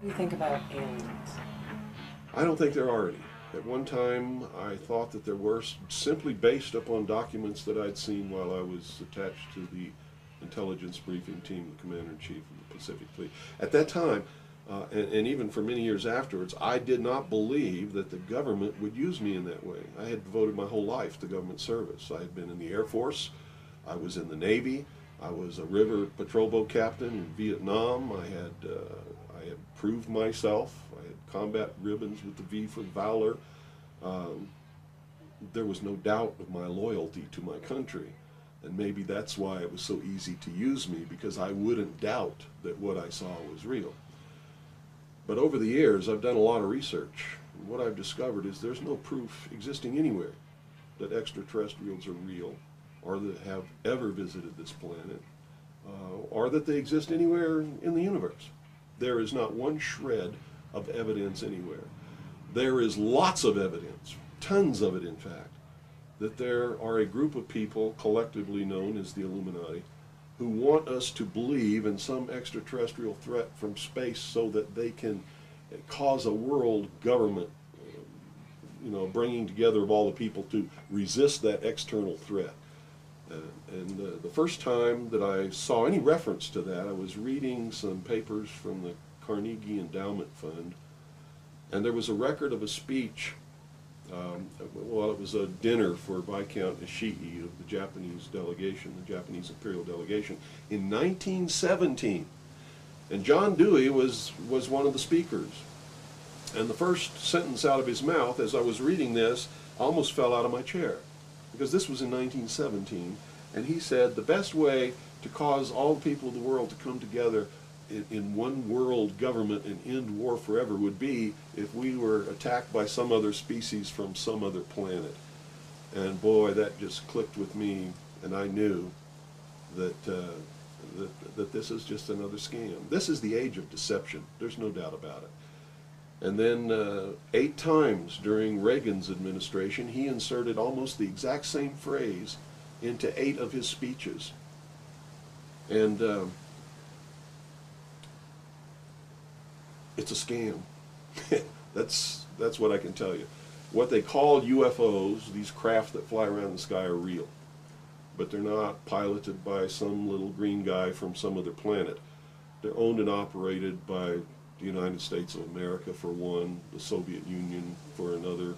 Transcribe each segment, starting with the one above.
You think about aliens. I don't think there are any. At one time, I thought that there were, simply based upon documents that I'd seen while I was attached to the intelligence briefing team, the commander-in-chief of the Pacific Fleet. At that time, and even for many years afterwards, I did not believe that the government would use me in that way. I had devoted my whole life to government service. I had been in the Air Force, I was in the Navy, I was a river patrol boat captain in Vietnam. I had proved myself. I had combat ribbons with the V for Valor. Um, there was no doubt of my loyalty to my country. And maybe that's why it was so easy to use me, because I wouldn't doubt that what I saw was real. But over the years, I've done a lot of research. And what I've discovered is there's no proof existing anywhere that extraterrestrials are real, or that have ever visited this planet, or that they exist anywhere in the universe. There is not one shred of evidence anywhere. There is lots of evidence, tons of it in fact, that there are a group of people collectively known as the Illuminati who want us to believe in some extraterrestrial threat from space so that they can cause a world government, bringing together of all the people to resist that external threat. The first time that I saw any reference to that, I was reading some papers from the Carnegie Endowment Fund, and there was a record of a speech. It was a dinner for Viscount Ishii of the Japanese delegation, the Japanese imperial delegation, in 1917. And John Dewey was one of the speakers. And the first sentence out of his mouth, as I was reading this, I almost fell out of my chair, because this was in 1917, and he said the best way to cause all the people of the world to come together in one world government and end war forever would be if we were attacked by some other species from some other planet. And boy, that just clicked with me, and I knew that, that this is just another scam. This is the age of deception. There's no doubt about it. And then 8 times during Reagan's administration, he inserted almost the exact same phrase into 8 of his speeches. And it's a scam. That's what I can tell you. What they call UFOs, these craft that fly around the sky, are real. But they're not piloted by some little green guy from some other planet. They're owned and operated by the United States of America for one, the Soviet Union for another,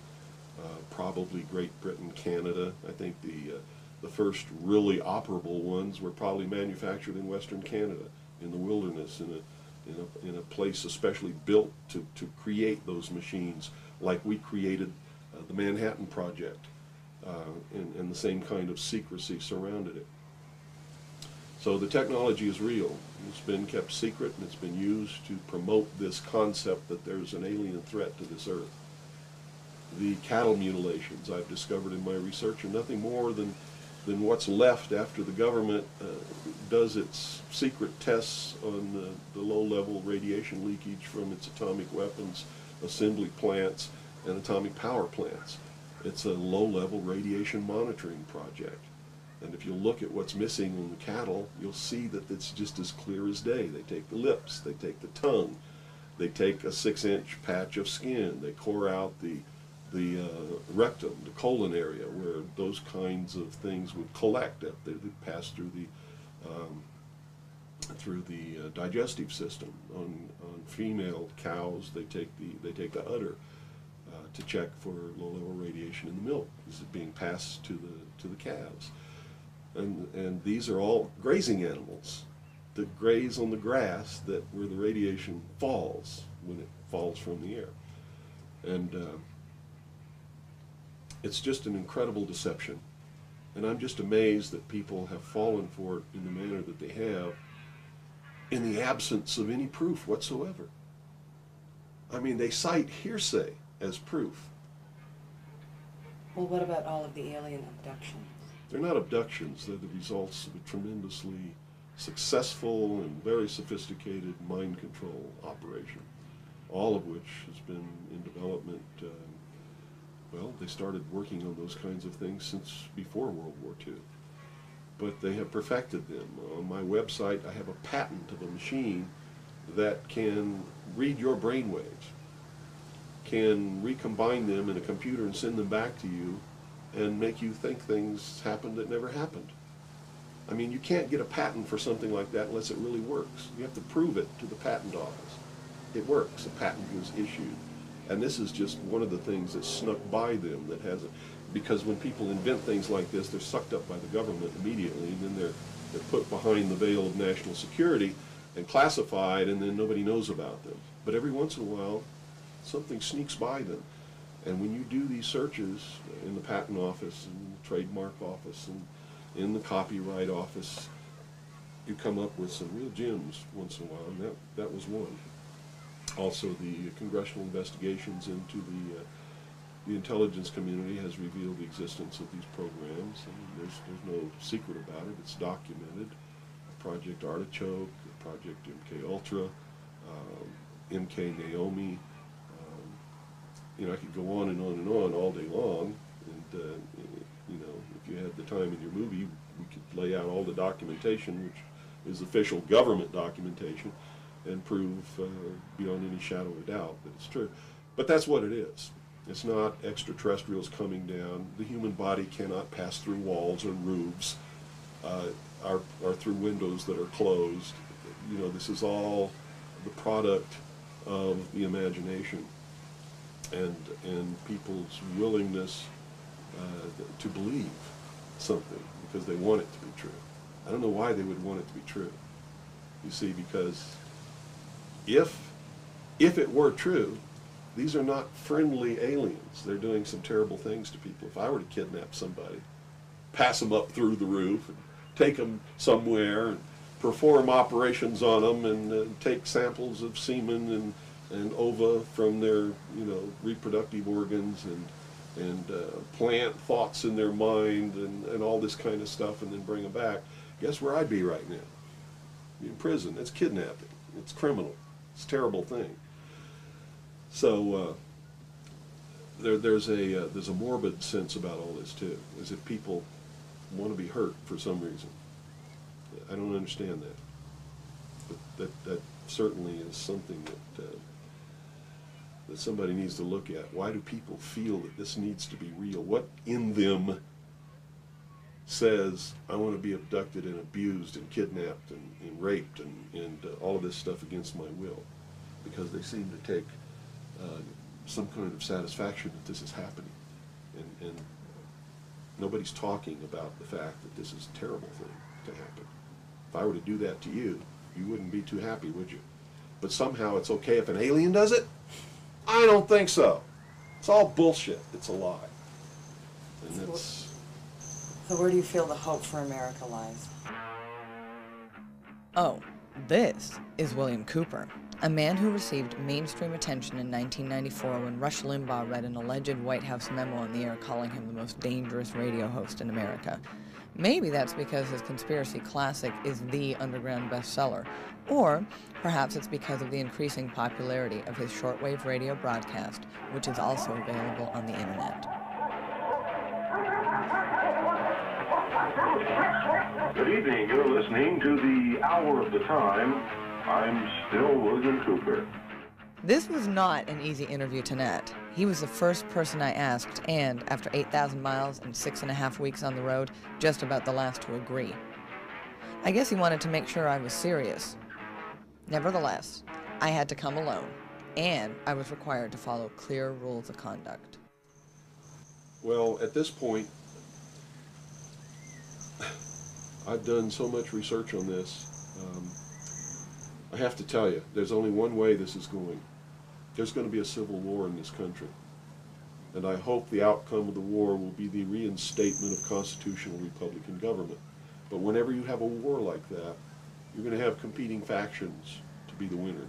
probably Great Britain, Canada. I think the first really operable ones were probably manufactured in Western Canada, in the wilderness, in a place especially built to create those machines, like we created the Manhattan Project, and the same kind of secrecy surrounded it. So the technology is real. It's been kept secret, and it's been used to promote this concept that there's an alien threat to this earth. The cattle mutilations I've discovered in my research are nothing more than what's left after the government does its secret tests on the low-level radiation leakage from its atomic weapons assembly plants and atomic power plants. It's a low-level radiation monitoring project. And if you look at what's missing in the cattle, you'll see that it's just as clear as day. They take the lips, they take the tongue, they take a 6-inch patch of skin, they core out the rectum, the colon area, where those kinds of things would collect. They pass through the digestive system. On female cows, they take the udder to check for low-level radiation in the milk. Is it being passed to the calves? And these are all grazing animals that graze on the grass where the radiation falls when it falls from the air. And it's just an incredible deception. And I'm just amazed that people have fallen for it in the manner that they have, in the absence of any proof whatsoever. I mean, they cite hearsay as proof. Well, what about all of the alien abductions? They're not abductions. They're the results of a tremendously successful and very sophisticated mind control operation, all of which has been in development. Well, they started working on those kinds of things since before World War II. But they have perfected them. On my website, I have a patent of a machine that can read your brain waves, can recombine them in a computer and send them back to you and make you think things happened that never happened. I mean, you can't get a patent for something like that unless it really works. You have to prove it to the patent office. It works. A patent was issued. And this is just one of the things that snuck by them that hasn't, because when people invent things like this, they're sucked up by the government immediately, and then they're put behind the veil of national security and classified, and then nobody knows about them. But every once in a while, something sneaks by them. And when you do these searches in the patent office and the trademark office and in the copyright office, you come up with some real gems once in a while, and that was one. Also, the congressional investigations into the intelligence community has revealed the existence of these programs, and there's no secret about it. It's documented. Project Artichoke, Project MK Ultra, MK Naomi. You know, I could go on and on and on all day long, and you know, if you had the time in your movie, we could lay out all the documentation, which is official government documentation, and prove beyond any shadow of doubt that it's true. But that's what it is. It's not extraterrestrials coming down. The human body cannot pass through walls and roofs, or through windows that are closed. You know, this is all the product of the imagination and people's willingness to believe something because they want it to be true. I don't know why they would want it to be true. You see, because if it were true, these are not friendly aliens. They're doing some terrible things to people. If I were to kidnap somebody, pass them up through the roof, and take them somewhere, and perform operations on them, and take samples of semen and ova from their, you know, reproductive organs, and plant thoughts in their mind, and all this kind of stuff, and then bring them back, guess where I'd be right now? In prison. It's kidnapping. It's criminal. It's a terrible thing. So there's a morbid sense about all this too, as if people want to be hurt for some reason. I don't understand that. But that certainly is something that somebody needs to look at. Why do people feel that this needs to be real? What in them says, I want to be abducted and abused and kidnapped and raped and all of this stuff against my will? Because they seem to take some kind of satisfaction that this is happening. And nobody's talking about the fact that this is a terrible thing to happen. If I were to do that to you, you wouldn't be too happy, would you? But somehow it's okay if an alien does it? I don't think so. It's all bullshit. It's a lie. And it's... So where do you feel the hope for America lies? Oh, this is William Cooper, a man who received mainstream attention in 1994 when Rush Limbaugh read an alleged White House memo on the air calling him the most dangerous radio host in America. Maybe that's because his conspiracy classic is the underground bestseller, or perhaps it's because of the increasing popularity of his shortwave radio broadcast, which is also available on the internet. Good evening. You're listening to the Hour of the Time. I'm still William Cooper. This was not an easy interview to net. He was the first person I asked, and after 8,000 miles and 6.5 weeks on the road, just about the last to agree. I guess he wanted to make sure I was serious. Nevertheless, I had to come alone, and I was required to follow clear rules of conduct. Well, at this point, I've done so much research on this. I have to tell you, there's only one way this is going. There's going to be a civil war in this country. And I hope the outcome of the war will be the reinstatement of constitutional Republican government. But whenever you have a war like that, you're going to have competing factions to be the winner.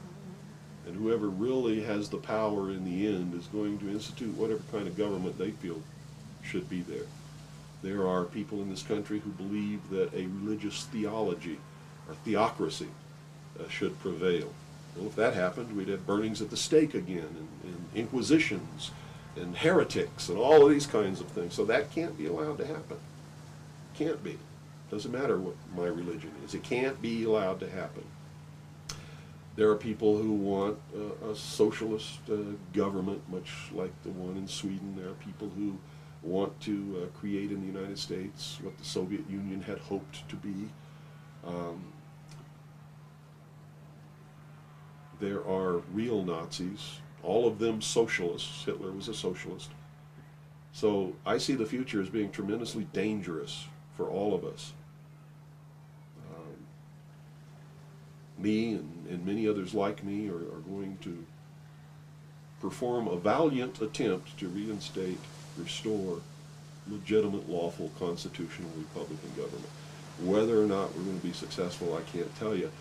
And whoever really has the power in the end is going to institute whatever kind of government they feel should be there. There are people in this country who believe that a religious theology or theocracy should prevail. Well, if that happened, we'd have burnings at the stake again, and inquisitions, and heretics, and all of these kinds of things. So that can't be allowed to happen. Can't be. Doesn't matter what my religion is. It can't be allowed to happen. There are people who want a socialist government, much like the one in Sweden. There are people who want to create in the United States what the Soviet Union had hoped to be. There are real Nazis, all of them socialists. Hitler was a socialist. So I see the future as being tremendously dangerous for all of us. Me and many others like me are going to perform a valiant attempt to reinstate, restore legitimate, lawful, constitutional Republican government. Whether or not we're going to be successful, I can't tell you.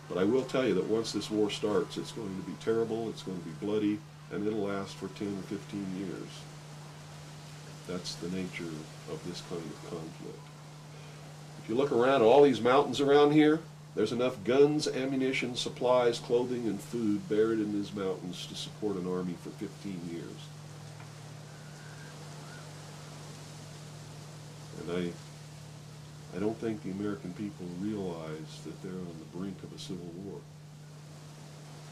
But I will tell you that once this war starts, it's going to be terrible, it's going to be bloody, and it'll last for 10 or 15 years. That's the nature of this kind of conflict. If you look around at all these mountains around here, there's enough guns, ammunition, supplies, clothing, and food buried in these mountains to support an army for 15 years. And I don't think the American people realize that they're on the brink of a civil war.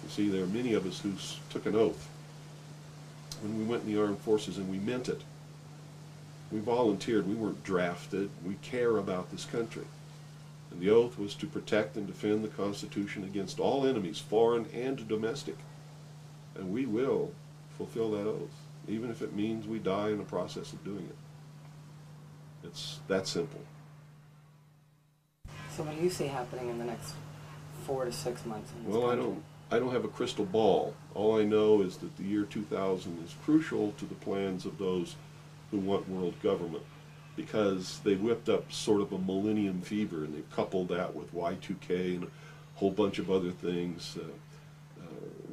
You see, there are many of us who took an oath when we went in the armed forces, and we meant it. We volunteered. We weren't drafted. We care about this country. And the oath was to protect and defend the Constitution against all enemies, foreign and domestic. And we will fulfill that oath, even if it means we die in the process of doing it. It's that simple. So what do you see happening in the next 4 to 6 months in this Well, country? I don't have a crystal ball. All I know is that the year 2000 is crucial to the plans of those who want world government, because they've whipped up sort of a millennium fever, and they've coupled that with Y2K and a whole bunch of other things.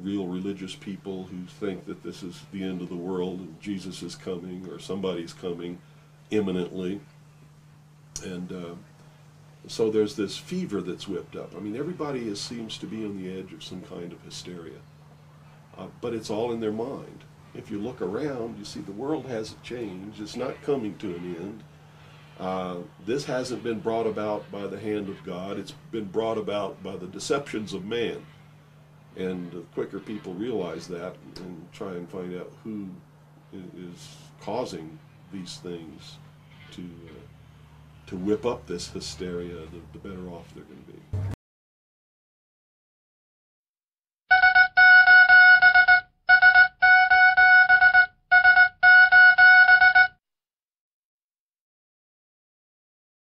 Real religious people who think that this is the end of the world and Jesus is coming or somebody's coming imminently. And so there's this fever that's whipped up. I mean, everybody seems to be on the edge of some kind of hysteria. But it's all in their mind. If you look around, you see the world hasn't changed. It's not coming to an end. This hasn't been brought about by the hand of God. It's been brought about by the deceptions of man. And the quicker people realize that and try and find out who is causing these things to whip up this hysteria, the better off they're going to be.